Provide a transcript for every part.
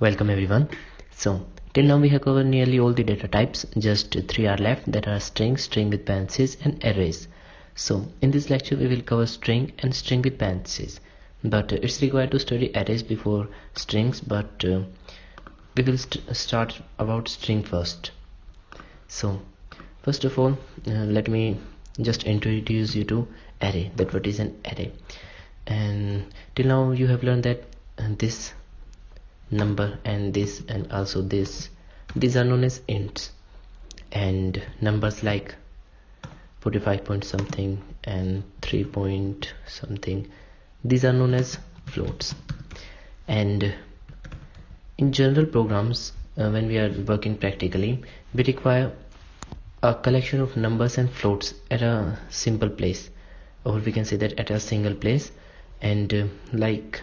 Welcome everyone. So till now we have covered nearly all the data types. Just three are left, that are string, string with parentheses, and arrays. So in this lecture we will cover string and string with parentheses, but it's required to study arrays before strings, but we will start about string first. So first of all, let me just introduce you to array, that what is an array. And till now you have learned that this number and this and also this, these are known as ints, and numbers like 45 point something and 3 point something, these are known as floats. And in general programs, when we are working practically, we require a collection of numbers and floats at a simple place, or we can say that at a single place. And like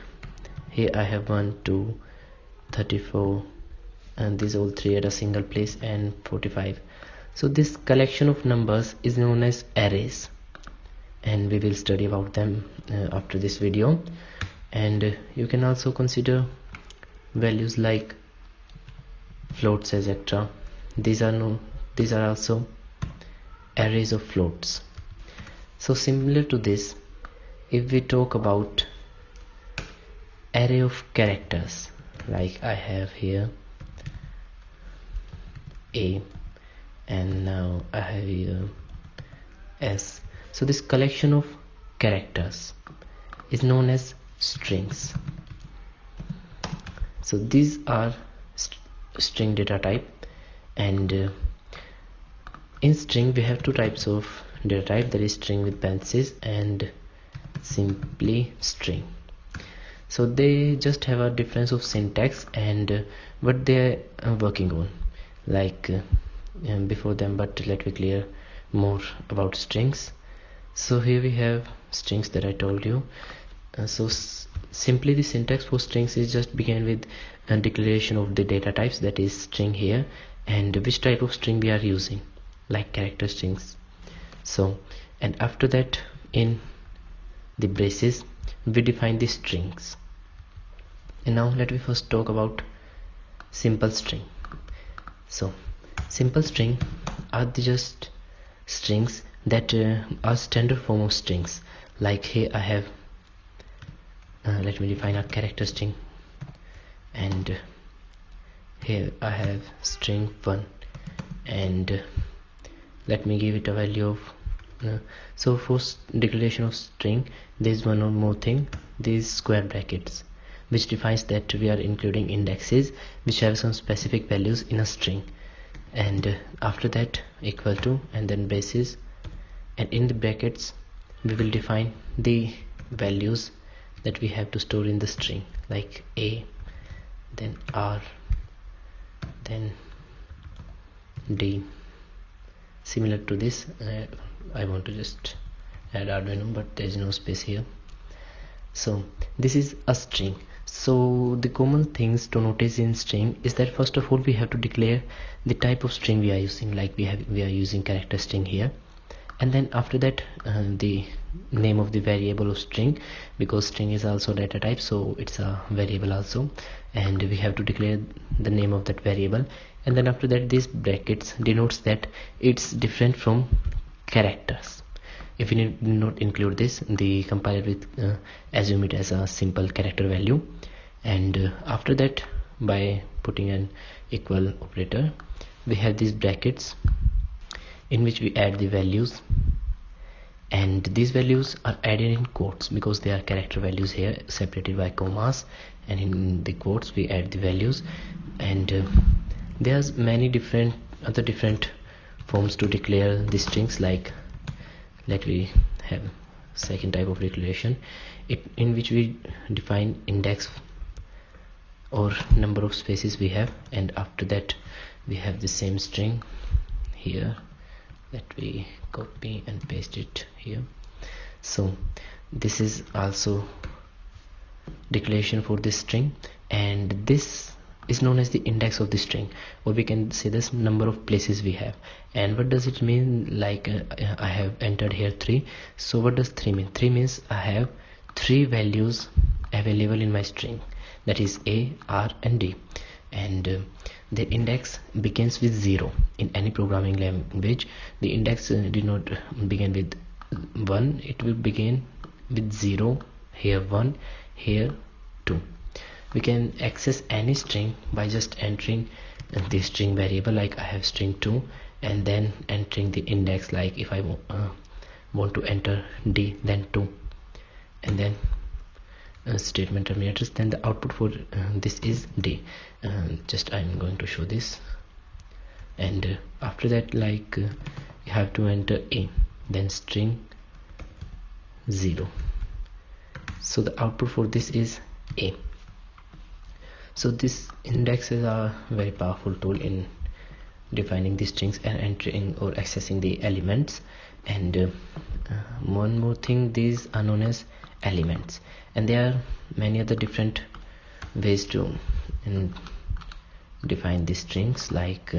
here I have 1, 2, 34, and these all three at a single place, and 45. So this collection of numbers is known as arrays, and we will study about them after this video. And you can also consider values like floats, etc. These are also arrays of floats. So similar to this, if we talk about array of characters, like I have here A, and now I have here S. So this collection of characters is known as strings. So these are string data type, and in string we have two types of data type, that is string with parentheses and simply string. So they just have a difference of syntax and what they are working on, like before them, but let me clear more about strings. So here we have strings that I told you. So simply the syntax for strings is just begin with a declaration of the data types, that is string here, and which type of string we are using, like character strings. So, and after that in the braces we define the strings. And now let me first talk about simple string. So simple string are just strings that are standard form of strings. Like here I have let me define a character string, and here I have string 1, and let me give it a value of so for declaration of string there is one more thing, these square brackets, which defines that we are including indexes which have some specific values in a string. And after that equal to, and then braces, and in the brackets we will define the values that we have to store in the string, like A, then R, then D. Similar to this, I want to just add Arduino, but there is no space here. So this is a string. So the common things to notice in string is that first of all we have to declare the type of string we are using, like we are using character string here, and then after that the name of the variable of string, because string is also data type, so it's a variable also, and we have to declare the name of that variable. And then after that these brackets denotes that it's different from characters. If we did not include this, the compiler will assume it as a simple character value. And after that, by putting an equal operator, we have these brackets in which we add the values, and these values are added in quotes because they are character values here, separated by commas, and in the quotes we add the values. And there's many different forms to declare the strings, like let me have second type of declaration, in which we define index or number of spaces we have, and after that we have the same string here. Let me copy and paste it here. So this is also declaration for this string, and this is known as the index of the string, or we can say this number of places we have. And what does it mean? Like I have entered here 3. So what does 3 mean? 3 means I have 3 values available in my string. that is A, R and D, and the index begins with 0. In any programming language, the index did not begin with 1, it will begin with 0, here 1, here 2. We can access any string by just entering the string variable, like I have string 2, and then entering the index, like if I want to enter D, then 2, and then statement terminators, then the output for this is D. Just I'm going to show this, and after that, like you have to enter A, then string 0, so the output for this is A. So this indexes are very powerful tool in defining the strings and entering or accessing the elements. And one more thing, these are known as elements, and there are many other different ways to define the strings, like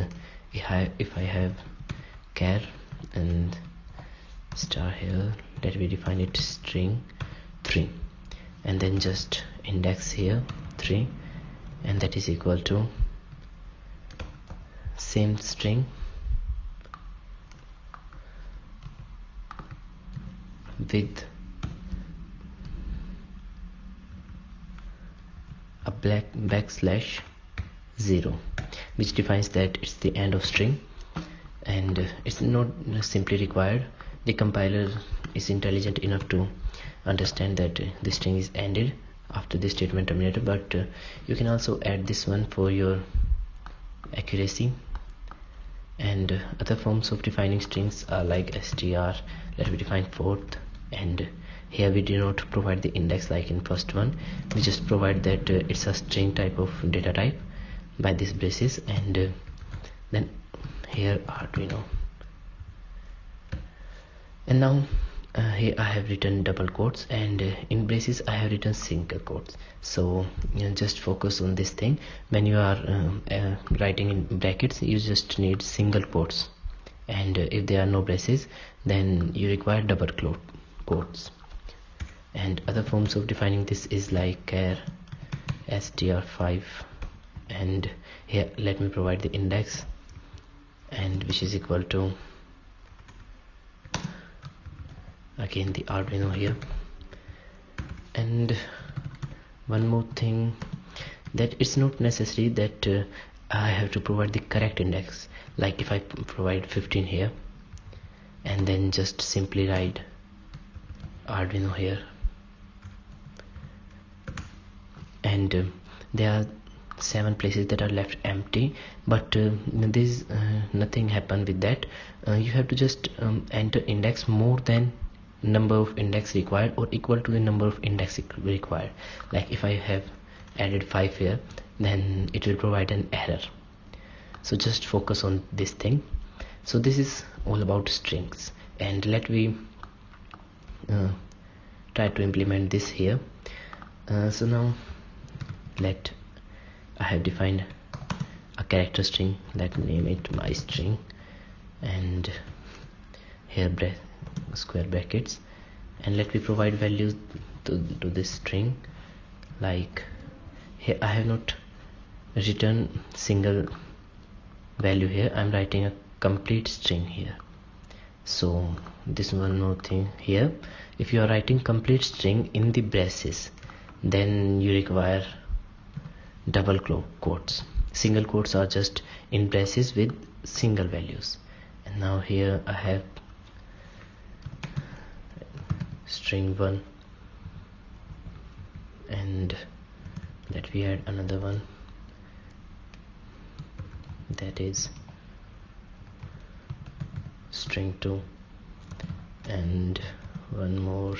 if I have char and star here, let me define it string 3, and then just index here 3, and that is equal to same string with a backslash 0, which defines that it's the end of string, and it's not simply required. The compiler is intelligent enough to understand that the string is ended after the statement terminator, but you can also add this one for your accuracy. And other forms of defining strings are like str. Let me define fourth, and here we do not provide the index like in first one, we just provide that it's a string type of data type by this braces, and then here Arduino. And now here I have written double quotes, and in braces I have written single quotes. So just focus on this thing. When you are writing in brackets, you just need single quotes, and if there are no braces, then you require double quotes. And other forms of defining this is like char str5, and here let me provide the index, and which is equal to again the Arduino here. And one more thing, that it's not necessary that I have to provide the correct index. Like if I provide 15 here and then just simply write Arduino here, and there are 7 places that are left empty, but this nothing happened with that. You have to just enter index more than number of index required or equal to the number of index required. Like if I have added 5 here, then it will provide an error. So just focus on this thing. So this is all about strings, and let me try to implement this here. So now I have defined a character string, let me name it my string, and here square brackets, and let me provide values to this string. Like here I have not written single value here, I'm writing a complete string here. So this one more thing here, if you are writing complete string in the braces, then you require double quotes. Single quotes are just in braces with single values. And now here I have string 1, and let me add another one, that is string 2, and one more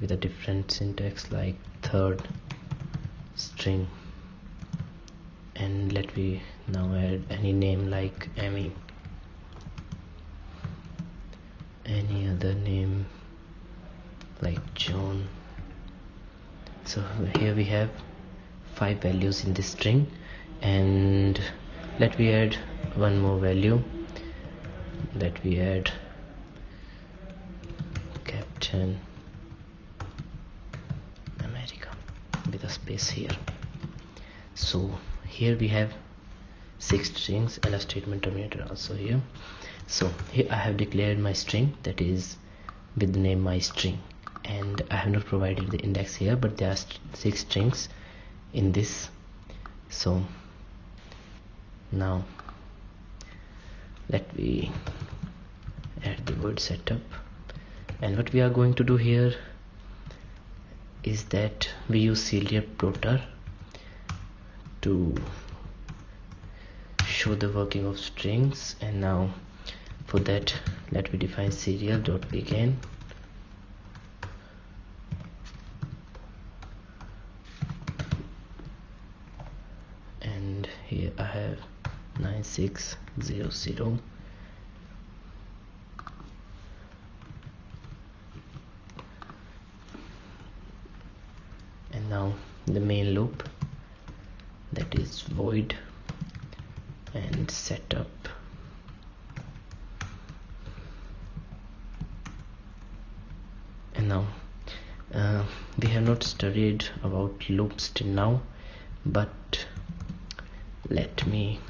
with a different syntax like third string, and let me now add any name like Amy, any other name like John. So here we have 5 values in this string, and let me add one more value, let me add Captain America with a space here. So here we have 6 strings and a statement terminator also here. So here I have declared my string, that is with the name my string, and I have not provided the index here, but there are 6 strings in this. So now let me add the word setup, and what we are going to do here is that we use serial plotter to show the working of strings. And now for that, let me define serial.begin, and here I have 9600, and now the main loop, that is void and setup. And now we have not studied about loops till now, but let me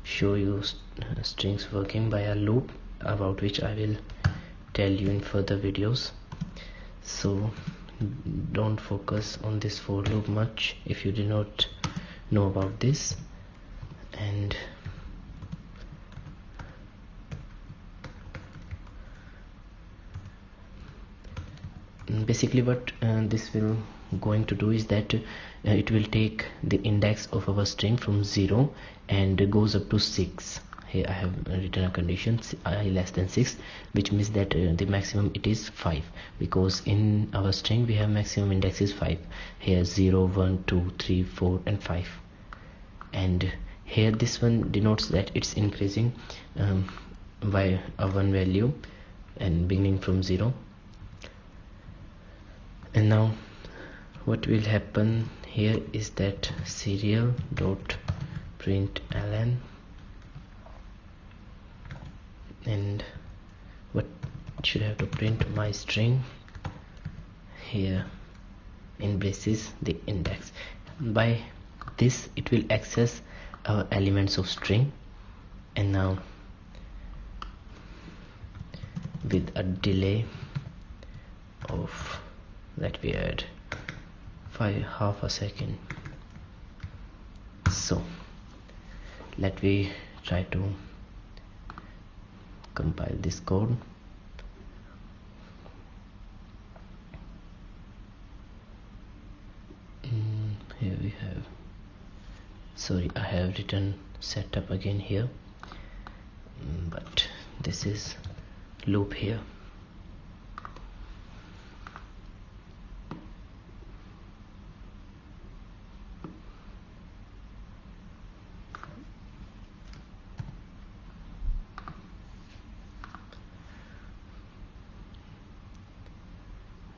show you strings working by a loop, about which I will tell you in further videos. So don't focus on this for loop much if you do not know about this. And basically what this will going to do is that it will take the index of our string from 0 and goes up to 6. Here I have written a condition I less than 6, which means that the maximum it is 5, because in our string we have maximum index is 5. Here 0, 1, 2, 3, 4 and 5, and here this one denotes that it's increasing by a 1 value and beginning from 0. And now what will happen here is that serial.println, and what should have to print my string here in braces the index. By this it will access our elements of string. And now with a delay of, let me add half a second. So let me try to compile this code. Here we have, sorry, I have written setup again here, but this is loop here.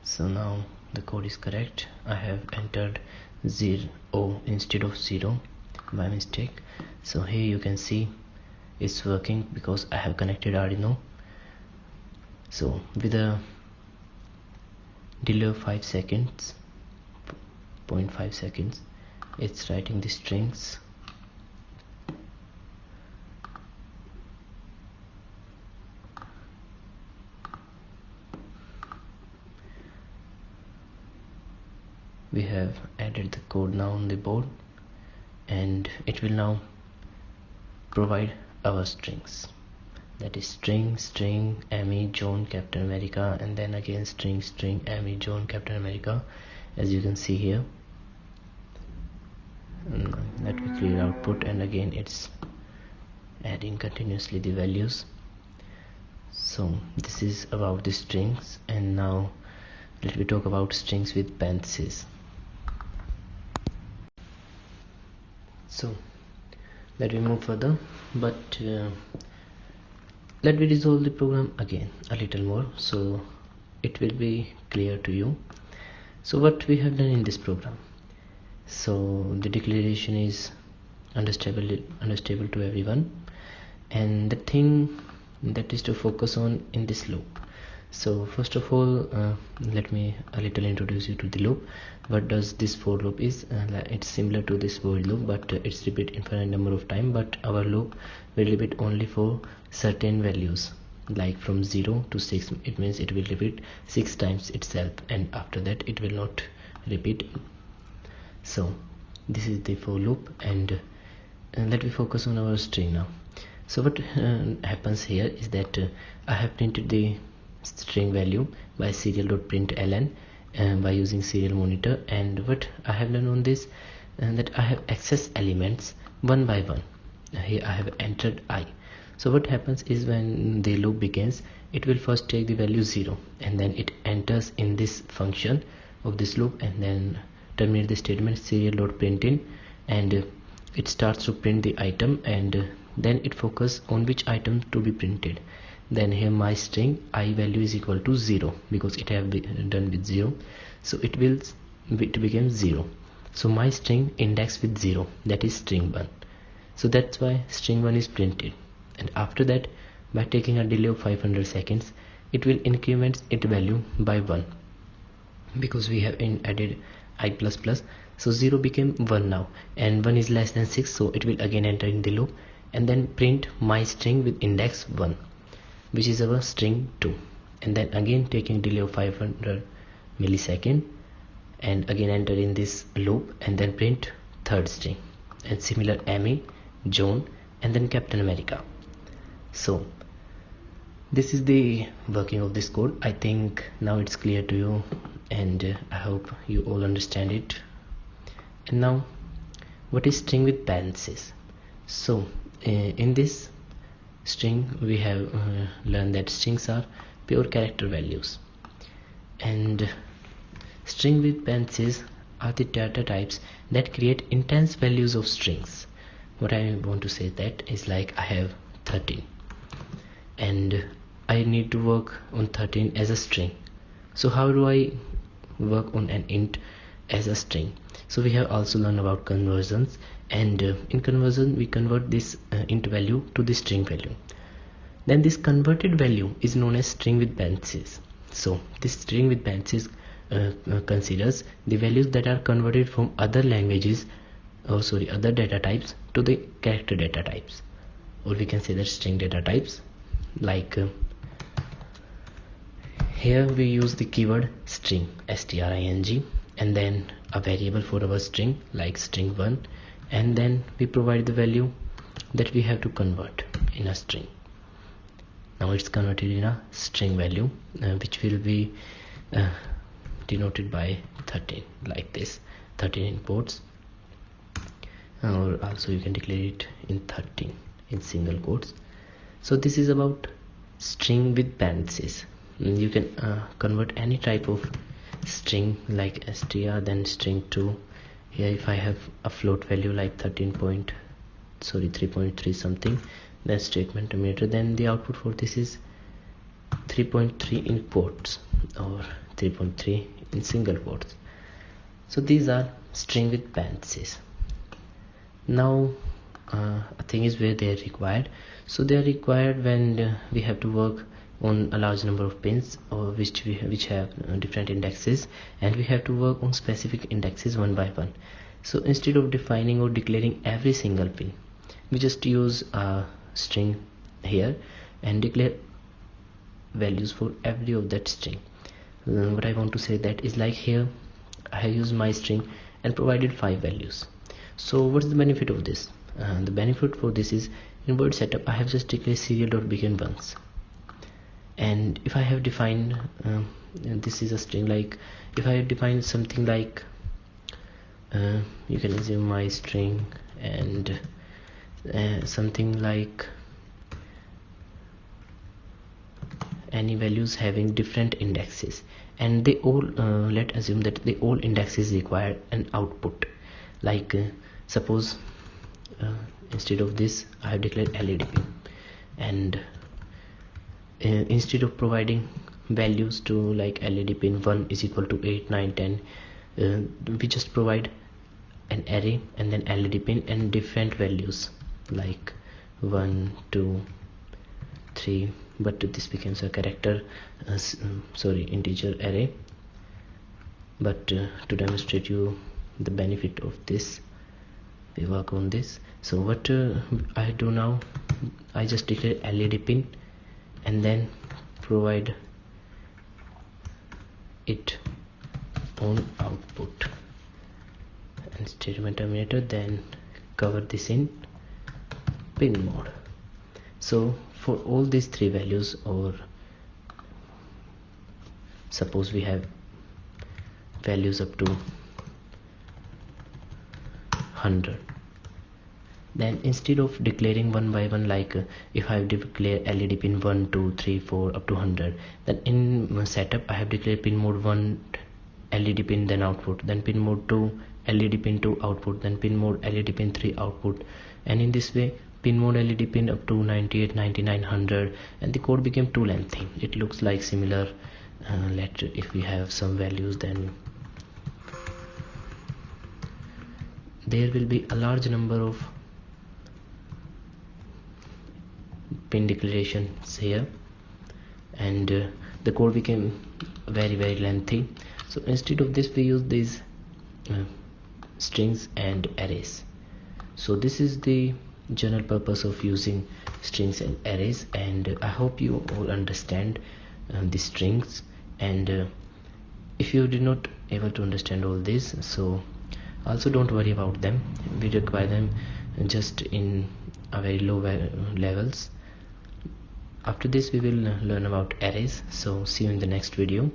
So now the code is correct. I have entered 0 instead of 0 by mistake. So here you can see it's working because I have connected Arduino. So with a delay of 5 seconds, 0.5 seconds, it's writing the strings. We have added the code now on the board, and it will now provide our strings, that is string, string, Amy, John, Captain America, and then again string, string, Amy, John, Captain America, as you can see here. Let me clear output, and again it's adding continuously the values. So this is about the strings, and now let me talk about strings with parentheses. So let me move further, but let me resolve the program again a little more so it will be clear to you. So what we have done in this program, so the declaration is understandable to everyone, and the thing that is to focus on in this loop, So first of all, let me a little introduce you to the loop. What does this for loop is? It's similar to this while loop, but it's repeat infinite number of time, but our loop will repeat only for certain values, like from 0 to 6. It means it will repeat 6 times itself, and after that it will not repeat. So this is the for loop, and let me focus on our string now. So what happens here is that I have printed the string value by serial.println by using serial monitor, and what I have done on this that I have access elements one by one. Here I have entered I. So what happens is when the loop begins, it will first take the value 0, and then it enters in this function of this loop, and then terminate the statement serial.println, and it starts to print the item, and then it focuses on which item to be printed. Then here my string I value is equal to 0 because it have been done with 0, so it becomes 0. So my string index with 0, that is string 1. So that's why string 1 is printed, and after that, by taking a delay of 500 seconds, it will increment its value by 1 because we have added I++. So 0 became 1 now, and 1 is less than 6, so it will again enter in the loop and then print my string with index 1, which is our string 2, and then again taking delay of 500 millisecond and again enter in this loop and then print third string, and similar Amy, John, and then Captain America. So this is the working of this code. I think now it's clear to you, and I hope you all understand it. And now, what is string with parentheses? So in this string we have learned that strings are pure character values, and string with parentheses are the data types that create intense values of strings. What I want to say that is, like, I have 13 and I need to work on 13 as a string. So how do I work on an int as a string? So we have also learned about conversions, and in conversion we convert this int value to the string value. Then this converted value is known as string with parentheses. So this string with parentheses considers the values that are converted from other languages, other data types to the character data types, or we can say that string data types. Like here we use the keyword string, string, and then a variable for our string like string 1, and then we provide the value that we have to convert in a string. Now it's converted in a string value which will be denoted by 13, like this, 13 imports, or also you can declare it in 13 in single quotes. So this is about string with parentheses. You can convert any type of string like str, then string 2. Here if I have a float value like 3.3 something, then statement terminator, then the output for this is 3.3 in quotes or 3.3 in single quotes. So these are string with parentheses. Now a thing is where they are required. So they are required when we have to work on a large number of pins, or which have different indexes, and we have to work on specific indexes one by one. So instead of defining or declaring every single pin, we just use a string here and declare values for every of that string. What I want to say that is, like, here I have used my string and provided 5 values. So what's the benefit of this? The benefit for this is, in word setup I have just declared serial.begin once, and if I have defined this is a string, like if I have defined something like you can assume my string and something like any values having different indexes, and they all let's assume that the all indexes require an output. Like suppose instead of this I have declared LED pin, and instead of providing values to like LED pin 1 is equal to 8, 9, 10, we just provide an array and then LED pin and different values like 1, 2, 3, but this becomes a character integer array. But to demonstrate you the benefit of this, we work on this. So what I do now, I just declare LED pin and then provide it on output and statement terminator, then cover this in pin mode. So for all these three values, or suppose we have values up to 100, then instead of declaring one by one, like if I declare LED pin 1 2 3 4 up to 100, then in my setup I have declared pin mode 1 LED pin, then output, then pin mode 2 LED pin 2 output, then pin mode LED pin 3 output, and in this way pin mode LED pin up to 98 99 100, and the code became too lengthy. It looks like similar. If we have some values, then there will be a large number of pin declarations here, and the code became very lengthy. So instead of this, we use these strings and arrays. So this is the general purpose of using strings and arrays, and I hope you all understand the strings. And if you did not able to understand all this, so also don't worry about them. We require them just in a very low levels. After this we will learn about arrays. So see you in the next video.